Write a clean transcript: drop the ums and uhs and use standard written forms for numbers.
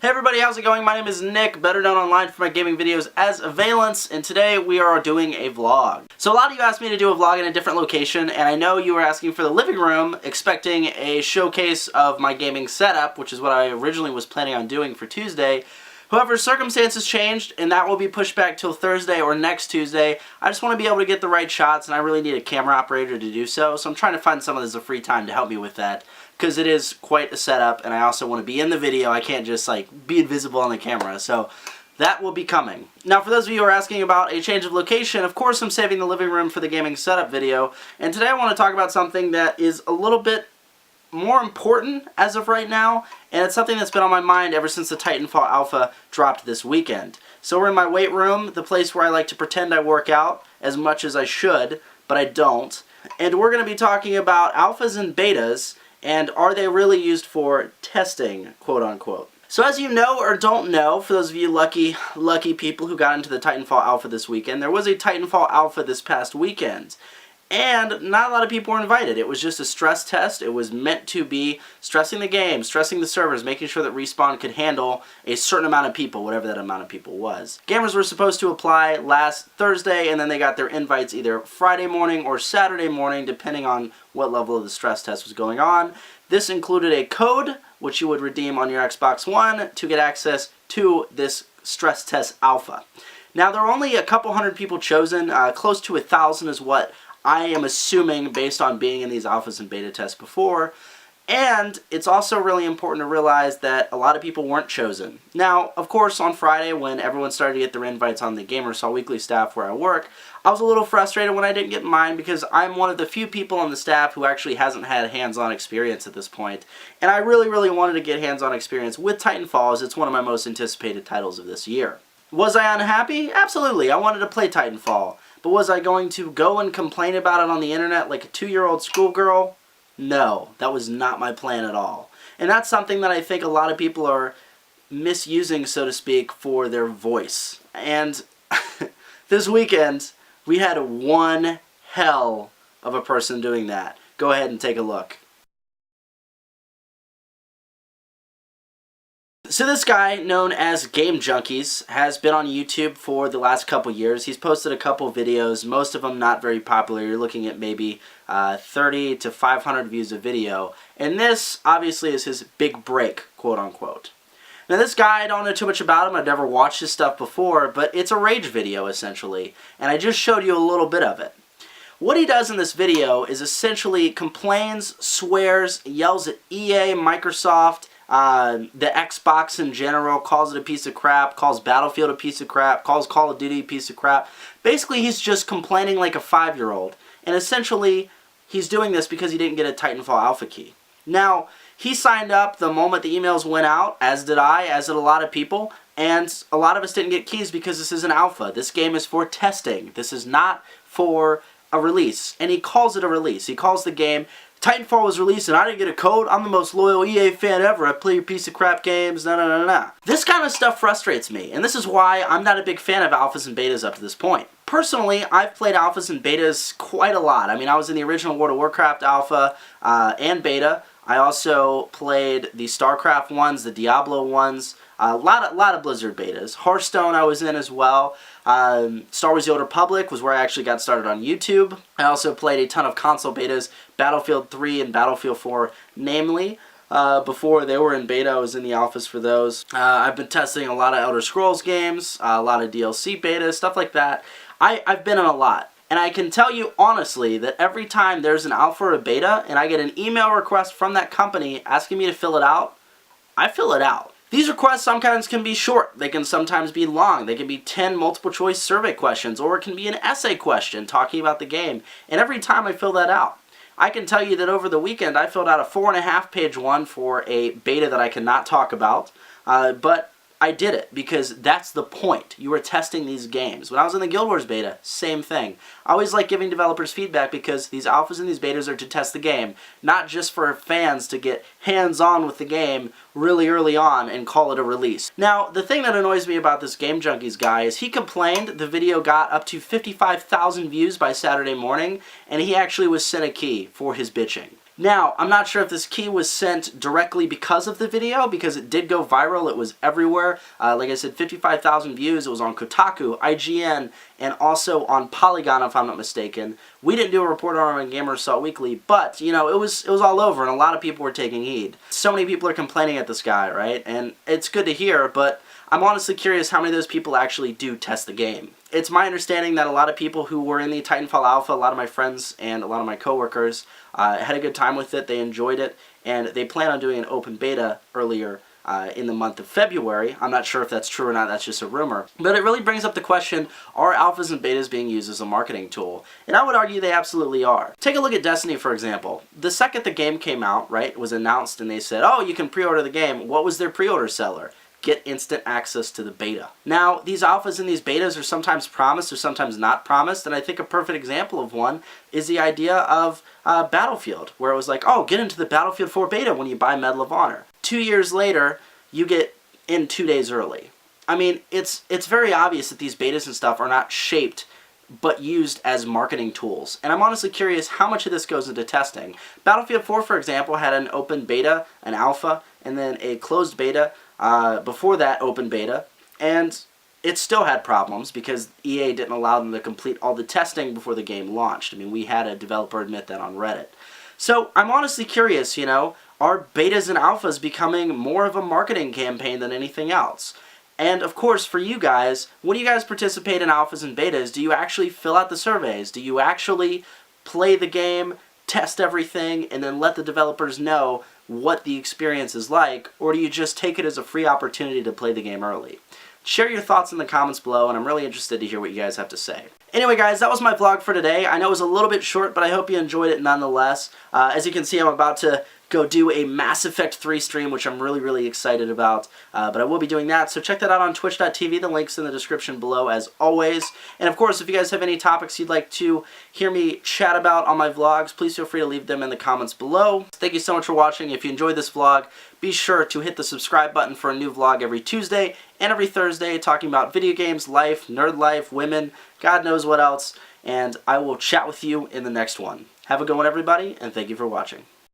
Hey everybody, how's it going? My name is Nick, better known online for my gaming videos as Avialence, and today we are doing a vlog. So a lot of you asked me to do a vlog in a different location, and I know you were asking for the living room, expecting a showcase of my gaming setup, which is what I originally was planning on doing for Tuesday. However, circumstances changed, and that will be pushed back till Thursday or next Tuesday. I just want to be able to get the right shots, and I really need a camera operator to do so, so I'm trying to find someone that's a free time to help me with that, because it is quite a setup, and I also want to be in the video. I can't just, be invisible on the camera, so that will be coming. Now, for those of you who are asking about a change of location, of course I'm saving the living room for the gaming setup video, and today I want to talk about something that is a little bit more important as of right now, and it's something that's been on my mind ever since the Titanfall Alpha dropped this weekend. So we're in my weight room, the place where I like to pretend I work out as much as I should, but I don't. And we're going to be talking about alphas and betas, and are they really used for testing, quote unquote. So as you know or don't know, for those of you lucky people who got into the Titanfall Alpha this weekend, there was a Titanfall Alpha this past weekend. And not a lot of people were invited. It was just a stress test. It was meant to be stressing the game, stressing the servers, making sure that Respawn could handle a certain amount of people, whatever that amount of people was. Gamers were supposed to apply last Thursday, and then they got their invites either Friday morning or Saturday morning, depending on what level of the stress test was going on. This included a code, which you would redeem on your Xbox One to get access to this stress test alpha. Now, there were only a couple hundred people chosen. Close to 1,000 is what I am assuming based on being in these alphas and beta tests before. And it's also really important to realize that a lot of people weren't chosen. Now, of course, on Friday when everyone started to get their invites on the Gamersall Weekly staff where I work, I was a little frustrated when I didn't get mine because I'm one of the few people on the staff who actually hasn't had hands-on experience at this point. And I really wanted to get hands-on experience with Titanfall, as it's one of my most anticipated titles of this year. Was I unhappy? Absolutely. I wanted to play Titanfall. But was I going to go and complain about it on the internet like a 2-year-old schoolgirl? No, that was not my plan at all. And that's something that I think a lot of people are misusing, so to speak, for their voice. And this weekend, we had one hell of a person doing that. Go ahead and take a look. So this guy, known as Game Junkies, has been on YouTube for the last couple years. He's posted a couple videos, most of them not very popular. You're looking at maybe 30 to 500 views a video. And this, obviously, is his big break, quote unquote. Now this guy, I don't know too much about him. I've never watched his stuff before, but it's a rage video, essentially. And I just showed you a little bit of it. What he does in this video is essentially complains, swears, yells at EA, Microsoft, the Xbox in general, calls it a piece of crap, calls Battlefield a piece of crap, calls Call of Duty a piece of crap. Basically, he's just complaining like a 5-year-old. And essentially, he's doing this because he didn't get a Titanfall Alpha key. Now, he signed up the moment the emails went out, as did I, as did a lot of people, and a lot of us didn't get keys because this is an alpha. This game is for testing. This is not for a release. And he calls it a release. He calls the game, Titanfall was released and I didn't get a code. I'm the most loyal EA fan ever. I play your piece of crap games. Nah. This kind of stuff frustrates me, and this is why I'm not a big fan of alphas and betas up to this point. Personally, I've played alphas and betas quite a lot. I mean, I was in the original World of Warcraft alpha and beta. I also played the StarCraft ones, the Diablo ones, a lot of Blizzard betas. Hearthstone I was in as well. Star Wars The Old Republic was where I actually got started on YouTube. I also played a ton of console betas, Battlefield 3 and Battlefield 4 namely. Before they were in beta, I was in the alphas for those. I've been testing a lot of Elder Scrolls games, a lot of DLC betas, stuff like that. I've been in a lot. And I can tell you honestly that every time there's an alpha or a beta and I get an email request from that company asking me to fill it out, I fill it out. These requests sometimes can be short. They can sometimes be long. They can be 10 multiple choice survey questions, or it can be an essay question talking about the game. And every time I fill that out, I can tell you that over the weekend I filled out a 4.5-page one for a beta that I cannot talk about, but I did it because that's the point. You were testing these games. When I was in the Guild Wars beta, same thing. I always like giving developers feedback because these alphas and these betas are to test the game, not just for fans to get hands-on with the game really early on and call it a release. Now, the thing that annoys me about this Game Junkies guy is he complained the video got up to 55,000 views by Saturday morning, and he actually was sent a key for his bitching. Now, I'm not sure if this key was sent directly because of the video, because it did go viral. It was everywhere. Like I said, 55,000 views. It was on Kotaku, IGN, and also on Polygon, if I'm not mistaken. We didn't do a report on it on Gamer Assault Weekly, but, you know, it was all over, and a lot of people were taking heed. So many people are complaining at this guy, right? And it's good to hear, but I'm honestly curious how many of those people actually do test the game. It's my understanding that a lot of people who were in the Titanfall Alpha, a lot of my friends and a lot of my coworkers, had a good time with it, they enjoyed it, and they plan on doing an open beta earlier in the month of February. I'm not sure if that's true or not, that's just a rumor. But it really brings up the question, are alphas and betas being used as a marketing tool? And I would argue they absolutely are. Take a look at Destiny, for example. The second the game came out, right, it was announced and they said, oh, you can pre-order the game. What was their pre-order seller? Get instant access to the beta. Now, these alphas and these betas are sometimes promised or sometimes not promised, and I think a perfect example of one is the idea of Battlefield, where it was like, oh, get into the Battlefield 4 beta when you buy Medal of Honor. 2 years later, you get in 2 days early. I mean, it's very obvious that these betas and stuff are not shaped but used as marketing tools. And I'm honestly curious how much of this goes into testing. Battlefield 4, for example, had an open beta, an alpha, and then a closed beta before that open beta, and it still had problems because EA didn't allow them to complete all the testing before the game launched. I mean, we had a developer admit that on Reddit. So I'm honestly curious, you know, are betas and alphas becoming more of a marketing campaign than anything else? And of course, for you guys, when you guys participate in alphas and betas, do you actually fill out the surveys? Do you actually play the game, test everything, and then let the developers know what the experience is like? Or do you just take it as a free opportunity to play the game early? Share your thoughts in the comments below, and I'm really interested to hear what you guys have to say. Anyway, guys, that was my vlog for today. I know it was a little bit short, but I hope you enjoyed it nonetheless. As you can see, I'm about to go do a Mass Effect 3 stream, which I'm really, really excited about. But I will be doing that, so check that out on twitch.tv. The link's in the description below, as always. And of course, if you guys have any topics you'd like to hear me chat about on my vlogs, please feel free to leave them in the comments below. Thank you so much for watching. If you enjoyed this vlog, be sure to hit the subscribe button for a new vlog every Tuesday and every Thursday, talking about video games, life, nerd life, women, God knows what else. And I will chat with you in the next one. Have a good one, everybody, and thank you for watching.